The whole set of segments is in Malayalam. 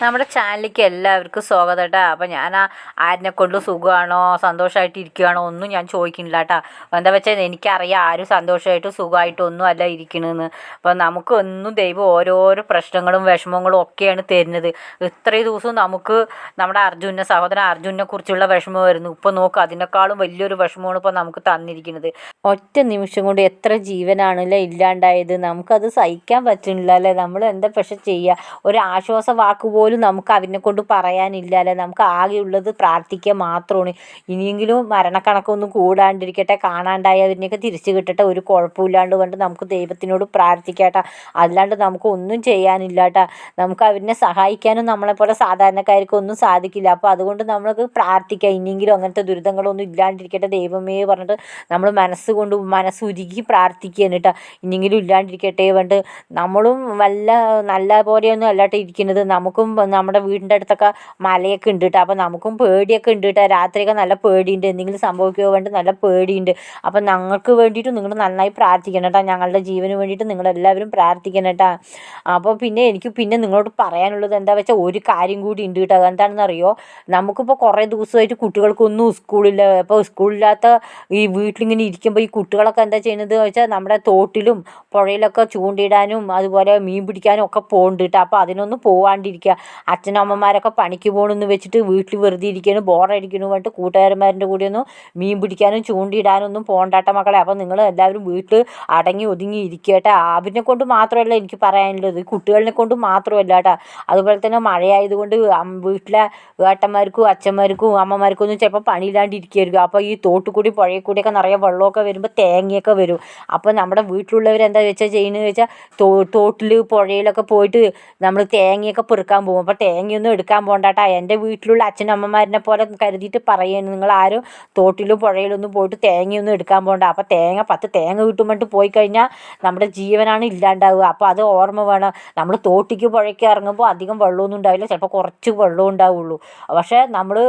നമ്മുടെ ചാനലിലേക്ക് എല്ലാവർക്കും സ്വാഗതം കേട്ടോ. അപ്പോൾ ഞാൻ ആരിനെ കൊണ്ട് സുഖമാണോ സന്തോഷമായിട്ട് ഇരിക്കുകയാണോ ഒന്നും ഞാൻ ചോദിക്കുന്നില്ല കേട്ടോ. എന്താ വെച്ചാൽ എനിക്കറിയാം ആരും സന്തോഷമായിട്ടും സുഖമായിട്ടൊന്നും അല്ല ഇരിക്കണമെന്ന്. അപ്പോൾ നമുക്കൊന്നും ദൈവം ഓരോരോ പ്രശ്നങ്ങളും വിഷമങ്ങളും ഒക്കെയാണ് തരുന്നത്. ഇത്രയും ദിവസവും നമുക്ക് നമ്മുടെ സഹോദരൻ അർജുനെ കുറിച്ചുള്ള വിഷമമായിരുന്നു. ഇപ്പോൾ നോക്ക്, അതിനേക്കാളും വലിയൊരു വിഷമമാണ് ഇപ്പോൾ നമുക്ക് തന്നിരിക്കുന്നത്. ഒറ്റ നിമിഷം കൊണ്ട് എത്ര ജീവനാണല്ലേ ഇല്ലാണ്ടായത്. നമുക്കത് സഹിക്കാൻ പറ്റുന്നില്ല അല്ലേ. നമ്മൾ എന്താ പക്ഷെ ചെയ്യുക? ഒരു ആശ്വാസ വാക്ക് പോലും നമുക്ക് അവനെ കൊണ്ട് പറയാനില്ല അല്ലേ. നമുക്ക് ആകെയുള്ളത് പ്രാർത്ഥിക്കുക മാത്രമാണ്. ഇനിയെങ്കിലും മരണക്കണക്കൊന്നും കൂടാണ്ടിരിക്കട്ടെ, കാണാണ്ടായവരിനെയൊക്കെ തിരിച്ചു കിട്ടട്ടെ, ഒരു കുഴപ്പമില്ലാണ്ട് കൊണ്ട് നമുക്ക് ദൈവത്തിനോട് പ്രാർത്ഥിക്കട്ടെ. അല്ലാണ്ട് നമുക്ക് ഒന്നും ചെയ്യാനില്ല കേട്ടോ. നമുക്ക് അവരിനെ സഹായിക്കാനും നമ്മളെപ്പോലെ സാധാരണക്കാർക്കൊന്നും സാധിക്കില്ല. അപ്പോൾ അതുകൊണ്ട് നമ്മൾക്ക് പ്രാർത്ഥിക്കാം, ഇനിയെങ്കിലും അങ്ങനത്തെ ദുരിതങ്ങളൊന്നും ഇല്ലാണ്ടിരിക്കട്ടെ ദൈവമേ പറഞ്ഞിട്ട് നമ്മൾ മനസ്സുരുകി പ്രാർത്ഥിക്കുകയാണ് കേട്ടോ. ഇനിയെങ്കിലും ഇല്ലാണ്ടിരിക്കട്ടെ പറഞ്ഞിട്ട് നമ്മളും നല്ല പോലെയൊന്നും അല്ലാട്ടോ ഇരിക്കുന്നത്. നമുക്കും നമ്മുടെ വീടിൻ്റെ അടുത്തൊക്കെ മലയൊക്കെ ഉണ്ട് കേട്ടോ. അപ്പോൾ നമുക്കും പേടിയൊക്കെ ഉണ്ട് കേട്ടോ. രാത്രിയൊക്കെ നല്ല പേടിയുണ്ട്, എന്തെങ്കിലും സംഭവിക്കുമോ വേണ്ടി നല്ല പേടിയുണ്ട്. അപ്പം ഞങ്ങൾക്ക് വേണ്ടിയിട്ട് നിങ്ങൾ നന്നായി പ്രാർത്ഥിക്കണം കേട്ടോ. ഞങ്ങളുടെ ജീവന് വേണ്ടിയിട്ട് നിങ്ങളെല്ലാവരും പ്രാർത്ഥിക്കണം കേട്ടോ. അപ്പോൾ എനിക്ക് നിങ്ങളോട് പറയാനുള്ളത് എന്താ വെച്ചാൽ ഒരു കാര്യം കൂടി ഉണ്ട് കേട്ടോ. എന്താണെന്നറിയോ, നമുക്കിപ്പോൾ കുറേ ദിവസമായിട്ട് കുട്ടികൾക്കൊന്നും സ്കൂളില്ല. അപ്പോൾ സ്കൂളില്ലാത്ത ഈ വീട്ടിലിങ്ങനെ ഇരിക്കുമ്പോൾ ഈ കുട്ടികളൊക്കെ എന്താ ചെയ്യുന്നത് വെച്ചാൽ നമ്മുടെ തോട്ടിലും പുഴയിലൊക്കെ ചൂണ്ടിടാനും അതുപോലെ മീൻ പിടിക്കാനും ഒക്കെ പോകുന്നുണ്ട് കേട്ടോ. അപ്പോൾ അതിനൊന്നും പോകാണ്ടിരിക്കുക. അച്ഛനും അമ്മമാരൊക്കെ പണിക്ക് പോകണമെന്ന് വെച്ചിട്ട് വീട്ടിൽ വെറുതെ ഇരിക്കാനും ബോറടിക്കുന്നു പറഞ്ഞിട്ട് കൂട്ടുകാരന്മാരുടെ കൂടെയൊന്നും മീൻ പിടിക്കാനും ചൂണ്ടിയിടാനൊന്നും പോകണ്ടാട്ട മക്കളെ. അപ്പോൾ നിങ്ങൾ എല്ലാവരും വീട്ടിൽ അടങ്ങി ഒതുങ്ങി ഇരിക്കട്ടെ. അവനെ കൊണ്ട് മാത്രമല്ല എനിക്ക് പറയാനുള്ളത്, കുട്ടികളെ കൊണ്ട് മാത്രമല്ല കേട്ടോ. അതുപോലെ തന്നെ മഴയായതുകൊണ്ട് വീട്ടിലെ ഏട്ടന്മാർക്കും അച്ഛന്മാർക്കും അമ്മമാർക്കും ഒന്നും ചിലപ്പോൾ പണിയില്ലാണ്ടിരിക്കുമായിരിക്കും. അപ്പോൾ ഈ തോട്ടിൽ കൂടി പുഴയിൽ കൂടിയൊക്കെ നിറയെ വെള്ളമൊക്കെ വരുമ്പോൾ തേങ്ങയൊക്കെ വരും. അപ്പോൾ നമ്മുടെ വീട്ടിലുള്ളവരെന്താ വെച്ചാൽ ചെയ്യുന്നത് വെച്ചാൽ തോട്ടിൽ പുഴയിലൊക്കെ പോയിട്ട് നമ്മൾ തേങ്ങയൊക്കെ പെറുക്കാൻ പോകും. അപ്പോൾ തേങ്ങയൊന്നും എടുക്കാൻ പോകണ്ടാട്ടാ. എൻ്റെ വീട്ടിലുള്ള അച്ഛനും അമ്മമാരിനെ പോലെ കരുതിയിട്ട് പറയുകയാണ്, നിങ്ങളാരും തോട്ടിലും പുഴയിലൊന്നും പോയിട്ട് തേങ്ങയൊന്നും എടുക്കാൻ പോകണ്ട. അപ്പോൾ 10 തേങ്ങ കിട്ടുമ്പോട്ട് പോയി കഴിഞ്ഞാൽ നമ്മുടെ ജീവനാണ് ഇല്ലാണ്ടാവുക. അപ്പോൾ അത് ഓർമ്മ വേണം. നമ്മൾ തോട്ടിക്ക് പുഴയ്ക്ക് ഇറങ്ങുമ്പോൾ അധികം വെള്ളമൊന്നും ഉണ്ടാവില്ല, ചിലപ്പോൾ കുറച്ച് വെള്ളം ഉണ്ടാവുള്ളൂ. പക്ഷേ നമ്മൾ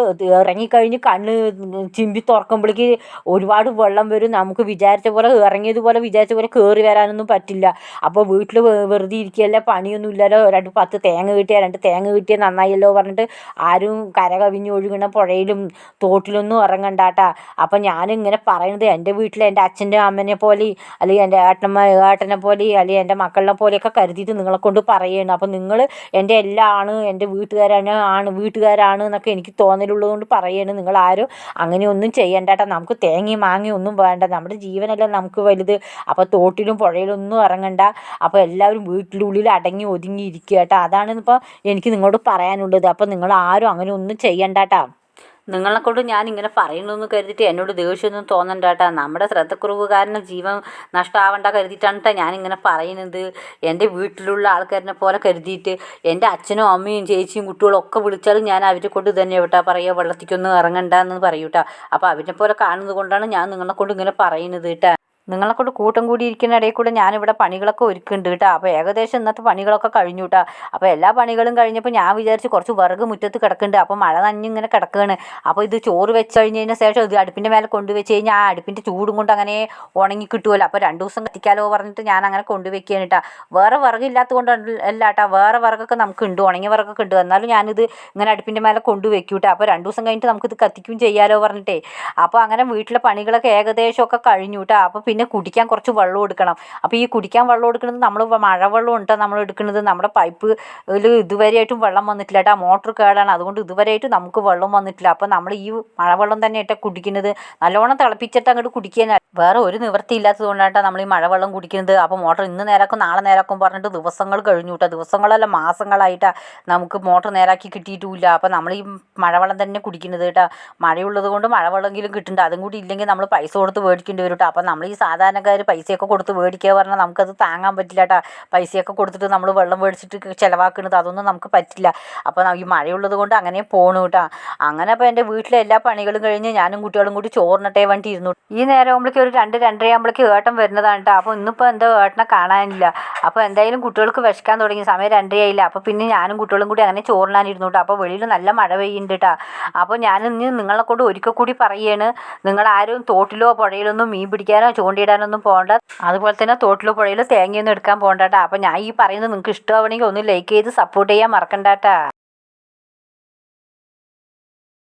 ഇറങ്ങിക്കഴിഞ്ഞ് കണ്ണ് ചിമ്പി തുറക്കുമ്പോഴേക്ക് ഒരുപാട് വെള്ളം വരും. നമുക്ക് വിചാരിച്ച പോലെ വിചാരിച്ച പോലെ കയറി വരാനൊന്നും പറ്റില്ല. അപ്പോൾ വീട്ടിൽ വെറുതെ ഇരിക്കുകയല്ലേ, പണിയൊന്നും ഇല്ലല്ലോ, 10 തേങ്ങ കിട്ടിയാൽ 2 തേങ്ങ കിട്ടിയാൽ നന്നായല്ലോ പറഞ്ഞിട്ട് ആരും കര കവിഞ്ഞ് ഒഴുകണ പുഴയിലും തോട്ടിലൊന്നും ഇറങ്ങണ്ടാട്ടാ. അപ്പം ഞാനിങ്ങനെ പറയുന്നത് എൻ്റെ വീട്ടിൽ എൻ്റെ അച്ഛൻ്റെ അമ്മനെ പോലെ അല്ലെങ്കിൽ എൻ്റെ ഏട്ടനെ പോലെ അല്ലെങ്കിൽ എൻ്റെ മക്കളെ പോലെയൊക്കെ കരുതിയിട്ട് നിങ്ങളെ കൊണ്ട് പറയുകയാണ്. അപ്പം നിങ്ങൾ എൻ്റെ എല്ലാം എൻ്റെ വീട്ടുകാരാണ് എന്നൊക്കെ എനിക്ക് തോന്നലുള്ളതുകൊണ്ട് പറയുകയാണ്. നിങ്ങളാരും അങ്ങനെയൊന്നും ചെയ്യണ്ടാട്ടാ. നമുക്ക് തേങ്ങയും മാങ്ങയും ഒന്നും വേണ്ട, നമ്മുടെ ജീവനല്ല നമുക്ക് വലുത്. അപ്പോൾ തോട്ടിലും പുഴയിലൊന്നും ഇറങ്ങണ്ട. അപ്പോൾ എല്ലാവരും വീട്ടിനുള്ളിൽ അടങ്ങി ഒതുങ്ങി ഇരിക്കുക കേട്ടോ. അതാണ് ഇപ്പോൾ എനിക്ക് നിങ്ങളോട് പറയാനുള്ളത്. അപ്പോൾ നിങ്ങൾ ആരും അങ്ങനെ ഒന്നും ചെയ്യണ്ടാട്ടാ. നിങ്ങളെക്കൊണ്ട് ഞാൻ ഇങ്ങനെ പറയണമെന്ന് കരുതിയിട്ട് എന്നോട് ദേഷ്യമൊന്നും തോന്നണ്ട കേട്ടോ. നമ്മുടെ ശ്രദ്ധക്കുറവ് കാരണം ജീവൻ നഷ്ടമാവണ്ട കരുതിയിട്ടാണ് കേട്ടോ ഞാനിങ്ങനെ പറയുന്നത്. എൻ്റെ വീട്ടിലുള്ള ആൾക്കാരിനെ പോലെ കരുതിയിട്ട് എൻ്റെ അച്ഛനും അമ്മയും ചേച്ചിയും കുട്ടികളും ഒക്കെ വിളിച്ചാലും ഞാൻ അവരെ കൊണ്ട് തന്നെ കേട്ടോ പറയുക, വെള്ളത്തിക്കൊന്നും ഇറങ്ങണ്ടെന്ന് പറയൂ കേട്ടോ. അപ്പോൾ അവരെ പോലെ കാണുന്നത് കൊണ്ടാണ് ഞാൻ നിങ്ങളെ കൊണ്ട് ഇങ്ങനെ പറയുന്നത് കേട്ടോ. നിങ്ങളെ കൊണ്ട് കൂട്ടം കൂടി ഇരിക്കുന്ന ഇടയിൽ കൂടെ ഞാനിവിടെ പണികളൊക്കെ ഒരുക്കുന്നുണ്ട് കേട്ടോ. അപ്പോൾ ഏകദേശം ഇന്നത്തെ പണികളൊക്കെ കഴിഞ്ഞു കേട്ടോ. അപ്പോൾ എല്ലാ പണികളും കഴിഞ്ഞപ്പോൾ ഞാൻ വിചാരിച്ച് കുറച്ച് വിറക് മുറ്റത്ത് കിടക്കുന്നുണ്ട്. അപ്പോൾ മഴ നനഞ്ഞിങ്ങനെ കിടക്കുകയാണ്. അപ്പോൾ ഇത് ചോറ് വെച്ച് കഴിഞ്ഞതിന് ശേഷം ഇത് അടുപ്പിൻ്റെ മേലെ കൊണ്ടുവച്ച് കഴിഞ്ഞാൽ ആ അടുപ്പിൻ്റെ ചൂടും കൊണ്ട് അങ്ങനെ ഉണങ്ങി കിട്ടുമല്ലോ. അപ്പോൾ 2 ദിവസം കത്തിക്കാലോ പറഞ്ഞിട്ട് ഞാൻ അങ്ങനെ കൊണ്ടുവയ്ക്കുകയാണ് കേട്ടോ. വേറെ വിറകില്ലാത്തത് കൊണ്ട് അല്ല കേട്ടോ, വേറെ വിറകൊക്കെ നമുക്കുണ്ട്, ഉണങ്ങിയ വിറകൊക്കെ ഉണ്ട്. എന്നാലും ഞാനിത് ഇങ്ങനെ അടുപ്പിൻ്റെ മേലെ കൊണ്ടുവയ്ക്കും കേട്ടോ. അപ്പോൾ 2 ദിവസം കഴിഞ്ഞിട്ട് നമുക്കിത് കത്തിക്കും ചെയ്യാലോ പറഞ്ഞിട്ടേ. അപ്പോൾ അങ്ങനെ വീട്ടിലെ പണികളൊക്കെ ഏകദേശമൊക്കെ കഴിഞ്ഞു കേട്ടോ. അപ്പോൾ പിന്നെ കുടിക്കാൻ കുറച്ച് വെള്ളം എടുക്കണം. അപ്പോൾ ഈ കുടിക്കാൻ വെള്ളം എടുക്കുന്നത് നമ്മൾ മഴവെള്ളം ഉണ്ടോ നമ്മൾ എടുക്കുന്നത്, നമ്മുടെ പൈപ്പിൽ ഇതുവരെയായിട്ടും വെള്ളം വന്നിട്ടില്ല കേട്ടോ. മോട്ടർ കേടാണ്, അതുകൊണ്ട് ഇതുവരെയായിട്ടും നമുക്ക് വെള്ളം വന്നിട്ടില്ല. അപ്പോൾ നമ്മൾ ഈ മഴവെള്ളം തന്നെ ഇട്ടാൽ കുടിക്കുന്നത്. നല്ലോണം തിളപ്പിച്ചിട്ട് അങ്ങോട്ട് കുടിക്കാൻ വേറെ ഒരു നിവൃത്തി ഇല്ലാത്തത് കൊണ്ടാണ് നമ്മൾ ഈ മഴവെള്ളം കുടിക്കുന്നത്. അപ്പോൾ മോട്ടർ ഇന്ന് നേരാക്കും നാളെ നേരാക്കും പറഞ്ഞിട്ട് ദിവസങ്ങൾ കഴിഞ്ഞു കേട്ടോ. ദിവസങ്ങളല്ല മാസങ്ങളായിട്ടാണ് നമുക്ക് മോട്ടർ നേരാക്കി കിട്ടിയിട്ടുമില്ല. അപ്പോൾ നമ്മൾ ഈ മഴവെള്ളം തന്നെ കുടിക്കുന്നത് കേട്ടോ. മഴയുള്ളത് കൊണ്ട് മഴവെള്ളമെങ്കിലും കിട്ടുന്നുണ്ട്. അതും കൂടി ഇല്ലെങ്കിൽ നമ്മൾ പൈസ കൊടുത്ത് മേടിക്കേണ്ടി വരും കേട്ടോ. അപ്പോൾ നമ്മൾ ഈ സാധാരണക്കാർ പൈസയൊക്കെ കൊടുത്ത് മേടിക്കുക പറഞ്ഞാൽ നമുക്കത് താങ്ങാൻ പറ്റില്ല കേട്ടോ. പൈസയൊക്കെ കൊടുത്തിട്ട് നമ്മൾ വെള്ളം മേടിച്ചിട്ട് ചിലവാക്കുന്നത് അതൊന്നും നമുക്ക് പറ്റില്ല. അപ്പോൾ ഈ മഴയുള്ളത് കൊണ്ട് അങ്ങനെ പോകണു കേട്ടോ. അങ്ങനെ അപ്പോൾ എൻ്റെ വീട്ടിലെ എല്ലാ പണികളും കഴിഞ്ഞ് ഞാനും കുട്ടികളും കൂടി ചോറിനട്ടേ വേണ്ടി ഇരുന്നു. ഈ നേരം ആകുമ്പോഴേക്കും ഒരു 2-2:30 ആകുമ്പോഴേക്കും ഏട്ടൻ വരുന്നതാണ് കേട്ടോ. അപ്പോൾ ഇന്നിപ്പോൾ എന്തോ ഏട്ടനെ കാണാനില്ല. അപ്പോൾ എന്തായാലും കുട്ടികൾക്ക് വിശക്കാൻ തുടങ്ങി, സമയം 2:30 ആയില്ല. അപ്പോൾ പിന്നെ ഞാനും കുട്ടികളും കൂടി അങ്ങനെ ചോറിനാനിരുന്നു കേട്ടോ. അപ്പോൾ വെളിയിൽ നല്ല മഴ പെയ്യുന്നുണ്ട് കേട്ടോ. അപ്പോൾ ഞാനിന്ന് നിങ്ങളെ കൊണ്ട് ഒരിക്കൽ കൂടി പറയുകയാണ്, നിങ്ങളാരും തോട്ടിലോ പുഴയിലൊന്നും മീൻ പിടിക്കാനോ ചൂണ്ടിയിടാനൊന്നും പോകണ്ട. അതുപോലെ തന്നെ തോട്ടിലോ പുഴയിലോ തേങ്ങയൊന്നും എടുക്കാൻ പോകണ്ട കേട്ടോ. അപ്പോൾ ഞാൻ ഈ പറയുന്നത് നിങ്ങൾക്ക് ഇഷ്ടമാവണമെങ്കിൽ ഒന്ന് ലൈക്ക് ചെയ്ത് സപ്പോർട്ട് ചെയ്യാൻ മറക്കണ്ട കേട്ടോ.